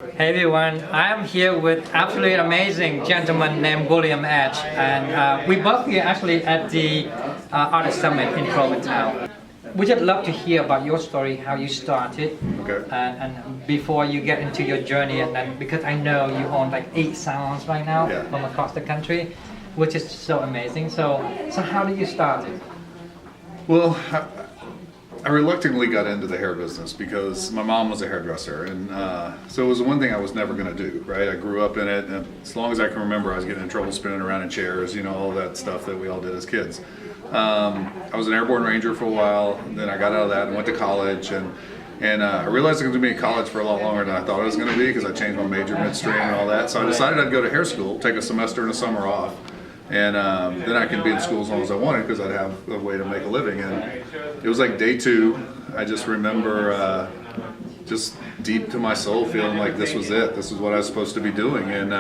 Hey everyone, I am here with absolutely amazing gentleman named William Edge, and we both here actually at the Artist Summit in Provincetown. We just love to hear about your story, how you started, Okay. and before you get into your journey, and then because I know you own like 8 salons right now Yeah. from across the country, which is so amazing. So how did you start it? Well, I reluctantly got into the hair business because my mom was a hairdresser, and so it was the one thing I was never going to do. Right? I grew up in it, and as long as I can remember, I was getting in trouble spinning around in chairs, all that stuff that we all did as kids. I was an airborne ranger for a while, and then I got out of that and went to college, and I realized I was going to be in college for a lot longer than I thought I was going to be because I changed my major midstream and all that. So I decided I'd go to hair school, take a semester and a summer off. And then I could be in school as long as I wanted because I'd have a way to make a living. And it was like day 2. I just remember just deep to my soul feeling like this was it. This is what I was supposed to be doing. And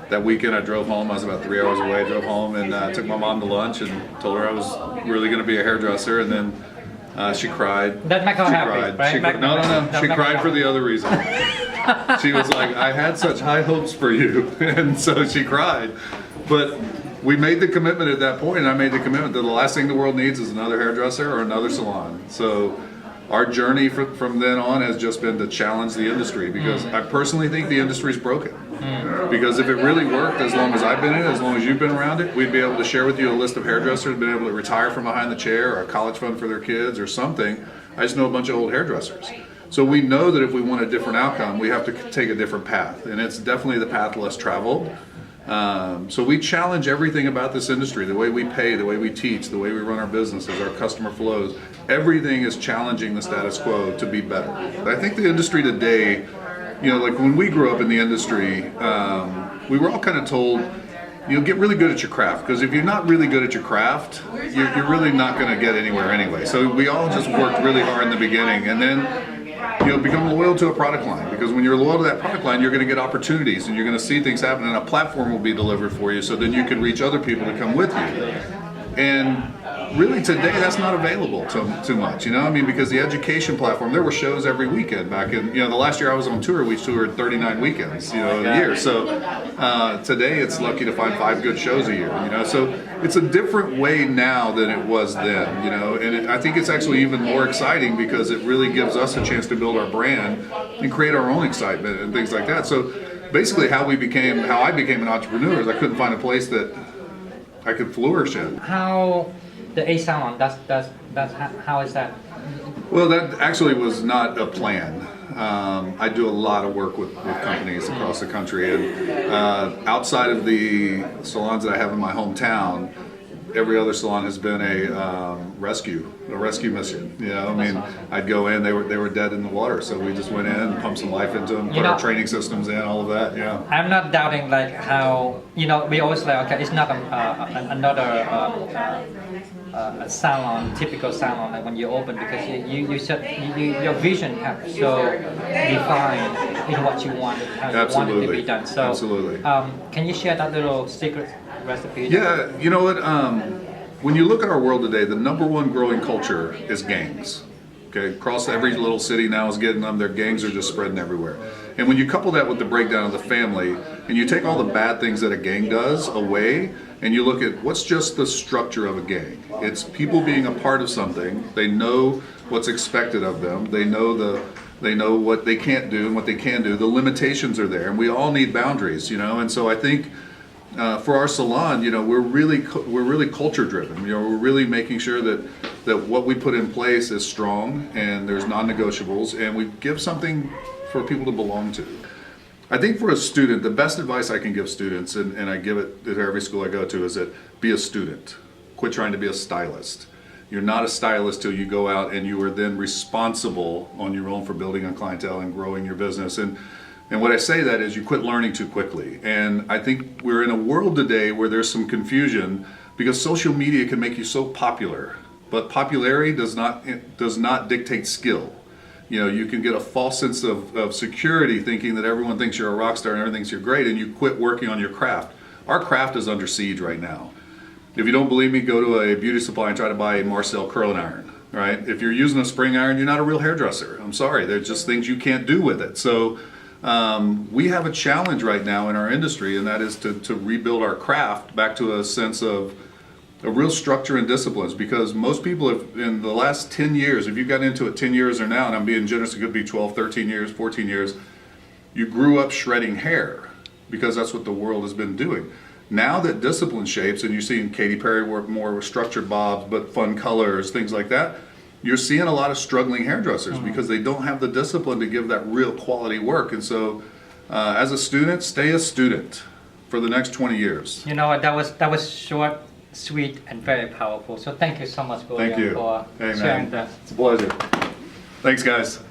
that weekend I drove home. I was about 3 hours away. I drove home and took my mom to lunch and told her I was really going to be a hairdresser. And then she cried. That make her she happy, cried. right? No. She cried for the other reason. She was like, I had such high hopes for you. And so she cried. But we made the commitment at that point, and I made the commitment that the last thing the world needs is another hairdresser or another salon. So our journey from then on has just been to challenge the industry because I personally think the industry is broken. Because if it really worked, as long as I've been in it, as long as you've been around it, we'd be able to share with you a list of hairdressers, been able to retire from behind the chair or a college fund for their kids or something. I just know a bunch of old hairdressers. So we know that if we want a different outcome, we have to take a different path, and it's definitely the path less traveled. So we challenge everything about this industry, the way we pay, the way we teach, the way we run our businesses, our customer flows. Everything is challenging the status quo to be better. I think the industry today, like when we grew up in the industry, we were all kind of told, get really good at your craft, because if you're not really good at your craft, you're really not going to get anywhere anyway. So we all just worked really hard in the beginning, and then become loyal to a product line, because when you're loyal to that product line, you're going to get opportunities and you're going to see things happen, and a platform will be delivered for you so then you can reach other people to come with you. And really today that's not available too much, because the education platform, there were shows every weekend back in, the last year I was on tour, we toured 39 weekends, a year. So today it's lucky to find 5 good shows a year, so it's a different way now than it was then, and I think it's actually even more exciting because it really gives us a chance to build our brand and create our own excitement and things like that. So basically how I became an entrepreneur is I couldn't find a place that I could flourish in. How the A salon, how is that? Well, that actually was not a plan. I do a lot of work with companies across the country, and outside of the salons that I have in my hometown, every other salon has been a rescue mission. I'd go in, they were dead in the water, so we just went in, pumped some life into them, put our training systems in, all of that. Yeah. I'm not doubting like how we always like okay, it's not another a salon, typical salon like when you open, because your vision has so defined in what you want, how you want it to be done. So absolutely. Can you share that little secret recipe? Yeah, you know what? When you look at our world today, the number one growing culture is gangs. Okay, across every little city now is getting them. Their gangs are just spreading everywhere. And when you couple that with the breakdown of the family, and you take all the bad things that a gang does away, and you look at what's just the structure of a gang. It's people being a part of something. They know what's expected of them. They know what they can't do and what they can do. The limitations are there, and we all need boundaries, And so I think for our salon, we're really culture driven. We're really making sure that what we put in place is strong and there's non-negotiables, and we give something for people to belong to. I think for a student, the best advice I can give students, and I give it at every school I go to, is that be a student. Quit trying to be a stylist. You're not a stylist till you go out and you are then responsible on your own for building a clientele and growing your business. And what I say that is you quit learning too quickly. And I think we're in a world today where there's some confusion because social media can make you so popular, but popularity does not dictate skill. You can get a false sense of security thinking that everyone thinks you're a rock star and everyone thinks you're great, and you quit working on your craft. Our craft is under siege right now. If you don't believe me, go to a beauty supply and try to buy a Marcel curling iron. Right? If you're using a spring iron, you're not a real hairdresser. I'm sorry, there's just things you can't do with it. So We have a challenge right now in our industry, and that is to rebuild our craft back to a sense of a real structure and disciplines, because most people have, in the last 10 years, if you got into it 10 years or now, and I'm being generous, it could be 12, 13 years, 14 years, you grew up shredding hair because that's what the world has been doing. Now that discipline shapes, and you're seeing Katy Perry work more with structured bobs, but fun colors, things like that, you're seeing a lot of struggling hairdressers because they don't have the discipline to give that real quality work. And so as a student, stay a student for the next 20 years. You know what, that was short, sweet, and very powerful. So thank you so much, William, Thank you. for Hey, sharing man. that. It's a pleasure. Thanks, guys.